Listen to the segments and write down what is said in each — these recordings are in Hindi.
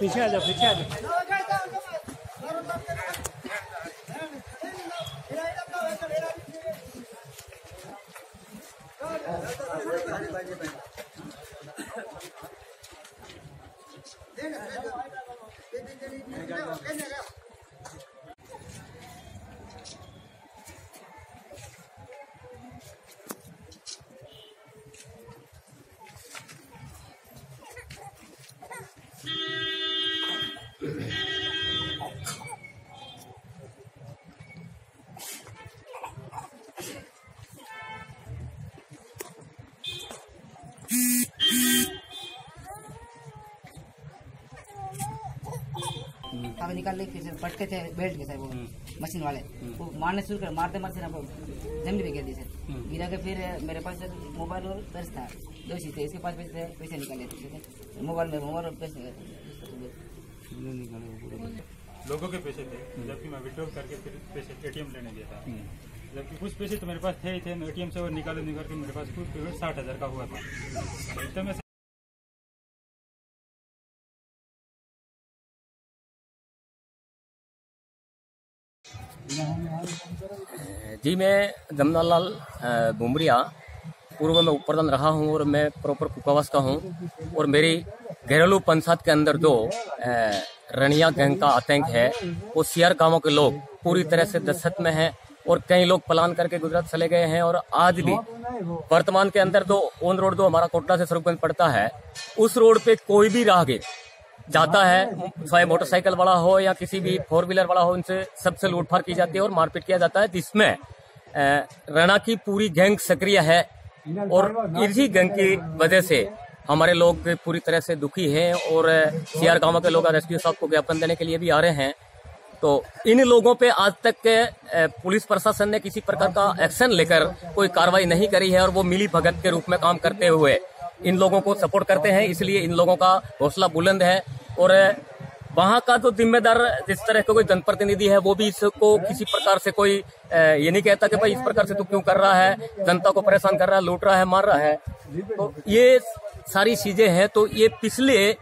पीछे आ जाओ, पीछे आ जाओ। अब निकाल ले पटके थे बेल्ट के साथ वो मशीन वाले वो मारने शुरू कर मारते मारते ना जमीन पे गिर दी सर। गिरा के फिर मेरे पास मोबाइल और पर्स था, 2 चीज थे। इसके पास पैसे निकाले थे मोबाइल और पैसे लोगों के पैसे थे, जबकि मैं विड्रॉल करके फिर पैसे एटीएम लेने गया था। जबकि कुछ पैसे तो मेरे पास थे ही थे, मैं एटीएम से वो निकाल के मेरे पास कुछ 60,000 का हुआ था। एकदम जी, मैं जमनालाल बुमरिया पूर्व में उपप्रधान रहा हूं और मैं प्रॉपर कुकावास का हूं। और मेरी घरेलू पंचायत के अंदर जो रनिया गैंग का आतंक है वो सीआर गांवों के लोग पूरी तरह से दहशत में हैं और कई लोग पलायन करके गुजरात चले गए हैं। और आज भी वर्तमान के अंदर जो ऑन रोड जो हमारा कोटला से सरगंज पड़ता है, उस रोड पे कोई भी राहगीर जाता है, चाहे मोटरसाइकिल वाला हो या किसी भी 4 व्हीलर वाला हो, उनसे सबसे लूटफाट की जाती है और मारपीट किया जाता है, जिसमें रणा की पूरी गैंग सक्रिय है। और इसी गैंग की वजह से हमारे लोग पूरी तरह से दुखी हैं और सीआर गांव के लोग रेस्क्यू साहब को ज्ञापन देने के लिए भी आ रहे हैं। तो इन लोगों पे आज तक पुलिस प्रशासन ने किसी प्रकार का एक्शन लेकर कोई कार्रवाई नहीं करी है और वो मिली भगत के रूप में काम करते हुए इन लोगों को सपोर्ट करते हैं। इसलिए इन लोगों का हौसला बुलंद है और वहां का जो जिम्मेदार जिस तरह का कोई जनप्रतिनिधि है वो भी इसको किसी प्रकार से कोई ये नहीं कहता कि भाई इस प्रकार से तू क्यों कर रहा है, जनता को परेशान कर रहा है, लूट रहा है, मार रहा है। तो ये सारी चीजें हैं। तो ये पिछले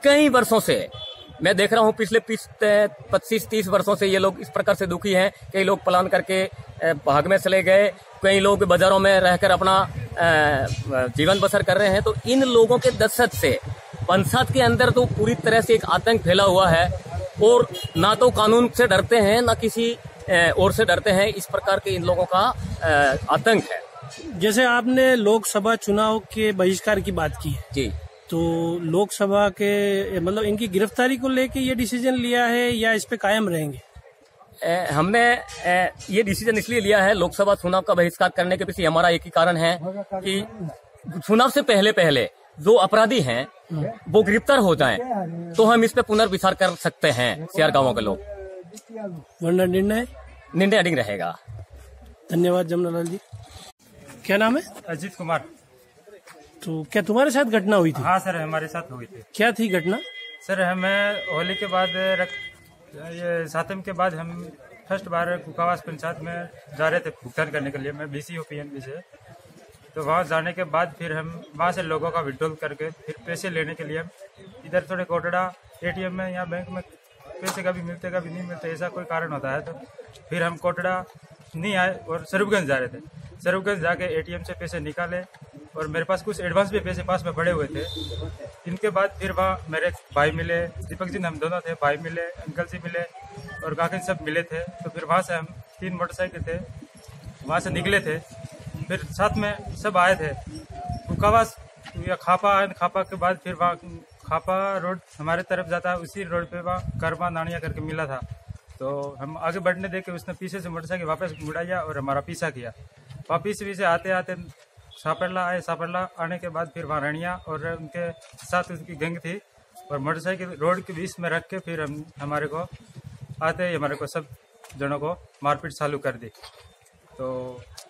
कई वर्षों से मैं देख रहा हूँ, पिछले 25-30 वर्षों से ये लोग इस प्रकार से दुखी हैं। कई लोग पलायन करके भाग में चले गए, कई लोग बाजारों में रहकर अपना जीवन बसर कर रहे हैं। तो इन लोगों के दहशत से पंचायत के अंदर तो पूरी तरह से एक आतंक फैला हुआ है और ना तो कानून से डरते हैं ना किसी और से डरते हैं। इस प्रकार के इन लोगों का आतंक है। जैसे आपने लोकसभा चुनाव के बहिष्कार की बात की है जी, तो लोकसभा के मतलब इनकी गिरफ्तारी को लेके ये डिसीजन लिया है या इस पे कायम रहेंगे? हमने ये डिसीजन इसलिए लिया है, लोकसभा चुनाव का बहिष्कार करने के पीछे हमारा एक ही कारण है कि चुनाव से पहले जो अपराधी हैं वो गिरफ्तार हो जाएं तो हम इस पे पुनर्विचार कर सकते हैं सीआर गांवों के लोग, वरना निर्णय अडिग रहेगा। धन्यवाद जमनालाल जी। क्या नाम है? अजीत कुमार। तो क्या तुम्हारे साथ घटना हुई थी? हाँ सर, हमारे साथ हुई थी। क्या थी घटना? सर, हमें होली के बाद ये सातम के बाद हम फर्स्ट बार कुकावास पंचायत में जा रहे थे भुगतान करने के लिए। मैं बीसी हूँ पीएनबी से। तो वहाँ जाने के बाद फिर हम वहाँ से लोगों का विड्रॉल करके फिर पैसे लेने के लिए इधर थोड़े कोटड़ा एटीएम में या बैंक में पैसे कभी मिलते कभी नहीं मिलते, ऐसा कोई कारण होता है। तो फिर हम कोटड़ा नहीं आए और स्वरूपगंज जा रहे थे। स्वरूपगंज जाके एटीएम से पैसे निकाले और मेरे पास कुछ एडवांस भी पैसे पास में पड़े हुए थे। इनके बाद फिर वहाँ मेरे भाई मिले, दीपक जी, हम दोनों थे, भाई मिले, अंकल जी मिले और काकी सब मिले थे। तो फिर वहाँ से हम 3 मोटरसाइकिल थे, वहाँ से निकले थे। फिर साथ में सब आए थे कुकावास या खापा के बाद फिर वहाँ खापा रोड हमारे तरफ जाता है, उसी रोड पे वहाँ कर्मा नानिया करके मिला था। तो हम आगे बढ़ने देके उसने पीछे से मोटरसाइकिल वापस मुड़ाया और हमारा पीछा किया। वापिस भी से आते आते सापरला आए। सापरला आने के बाद फिर वहाँ रनिया और उनके साथ उसकी गैंग थी और मोटरसाइकिल रोड के बीच में रख के फिर हमारे को सब जनों को मारपीट चालू कर दी। तो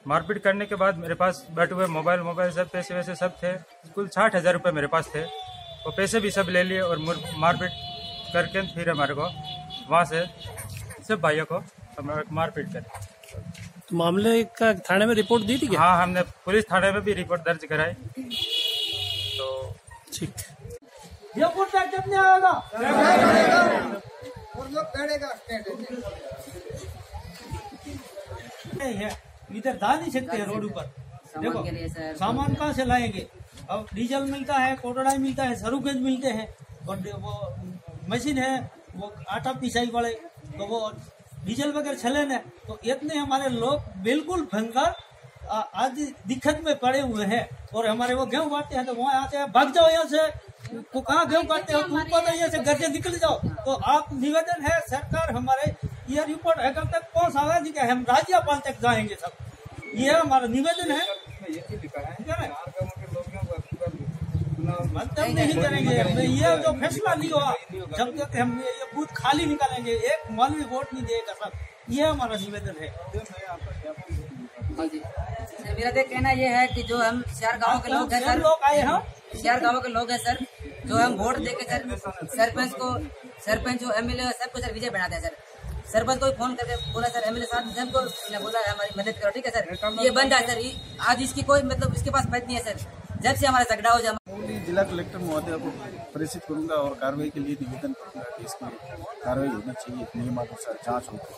मारपीट करने के बाद मेरे पास बैठे हुए मोबाइल सब पैसे वैसे सब थे, कुल 60,000 रुपये मेरे पास थे। वो पैसे भी सब ले लिए और मारपीट करके फिर हमारे को वहाँ से सब भाइयों को मारपीट कर। तो मामले का थाने में रिपोर्ट दी थी क्या? हाँ, हमने पुलिस थाने में भी रिपोर्ट दर्ज कराई। तो ठीक कितने आएगा इधर जा नहीं सकते हैं रोड ऊपर। देखो के लिए सर सामान कहाँ से लाएंगे? अब डीजल मिलता है, कोटड़ाई मिलता है, सरूगेज मिलते हैं और वो मशीन है वो आटा पिसाई वाले, तो वो डीजल वगैरह चले न, तो इतने हमारे लोग बिल्कुल भयंकर आज दिक्कत में पड़े हुए हैं। और हमारे वो गेहूं काटते हैं तो वहाँ आते हैं, भाग जाओ यहाँ से, तो कहाँ गेहूं काटते हो तुम, तो यहाँ से घर से निकल जाओ। तो आप निवेदन है सरकार हमारे ये रिपोर्ट है कल तक पहुँचावा दी, हम राज्यपाल तक जाएंगे सब, ये हमारा निवेदन है। मतलब नहीं करेंगे ये जो फैसला नहीं हुआ जब तक हम ये बूथ खाली निकालेंगे, एक मौलवी वोट नहीं देगा सब, ये हमारा निवेदन है। सर मेरा तो कहना ये है कि जो हम शहर गाँव के लोग हैं सर, लोग आए हम शहर गाँव के लोग हैं सर, जो हम वोट देके सर सरपंच जो एमएलए सबको सर विजय बनाते हैं सर। सरपंच को फोन करके बोला सर, एमएलए साहब सबको बोला हमारी मदद करो, ठीक है सर, ये बंद है सर, आज इसकी कोई मतलब इसके पास मदद नहीं है सर, जब से हमारा झगड़ा हो जाए। जिला कलेक्टर महोदय को प्रेषित करूंगा और कार्रवाई के लिए निवेदन करूंगा कि इसकी कार्रवाई होनी चाहिए, नियमानुसार जांच होगी।